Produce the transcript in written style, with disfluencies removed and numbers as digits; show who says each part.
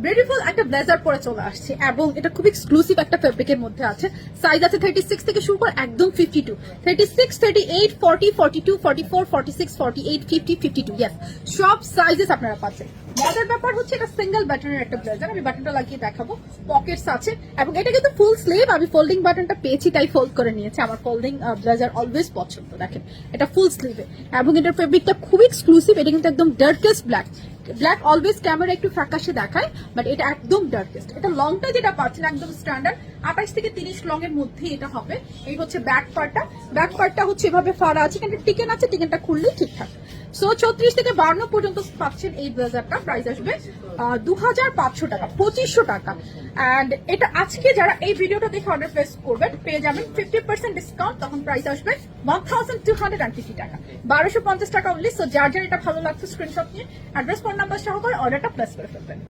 Speaker 1: Beautiful একটা blazer পরে চলে আসছে এবং এটা খুব এক্সক্লুসিভ একটা ফেব্রিকের মধ্যে আছে। সাইজ আছে 36 থেকে শুরু করে একদম 52, 36, 38, 40, 42, 44, 46, 48, 50, 52, ইয়েস সব সাইজেস আপনারা পাচ্ছেন। মজার ব্যাপার হচ্ছে এটা সিঙ্গেল বাটনের একটা ব্লেজার, আমি বাটনটা লাগিয়ে দেখাবো। পকেটস আছে এবং এটা কিন্তু ফুল স্লিভ, আমি ফোল্ডিং বাটনটা পেয়েছি তাই ফোল্ড করে নিয়েছি, আমার ফোল্ডিং ব্লেজার অলওয়েজ পছন্দ। দেখেন এটা ফুল স্লিভে এবং এটার ফেব্রিকটা খুব এক্সক্লুসিভ, এটা কিন্তু একদম darkest black. Black always camera একটু ফ্যাকাশে দেখায়, বাট এটা একদম ডার্কেস্ট। এটা লংটা যেটা পাচ্ছেন একদম স্ট্যান্ডার্ড 28 থেকে 30 লং এর মধ্যে এটা হবে। এই হচ্ছে ব্যাক পার্টটা, ব্যাক পার্টটা হচ্ছে এভাবে ফাড়া আছে, কিন্তু টিকেন আছে, টিকেনটা খুললেই ঠিকঠাক। সো 34 থেকে 52 পর্যন্ত পাচ্ছেন এই ব্লেজারটা, প্রাইস আসবে 2500 টাকা, 2500 টাকা। এন্ড এটা আজকে যারা এই ভিডিওটা দেখে অর্ডার প্লেস করবেন পেয়ে যাবেন 50% ডিসকাউন্ট, তখন প্রাইস আসবে 1250 টাকা, 1250 টাকা অনলি। সো যার যার এটা ভালো লাগছে স্ক্রিনশট নিয়ে অ্যাড্রেস ফোন নাম্বার সহকারে অর্ডারটা প্লেস করে ফেলবেন।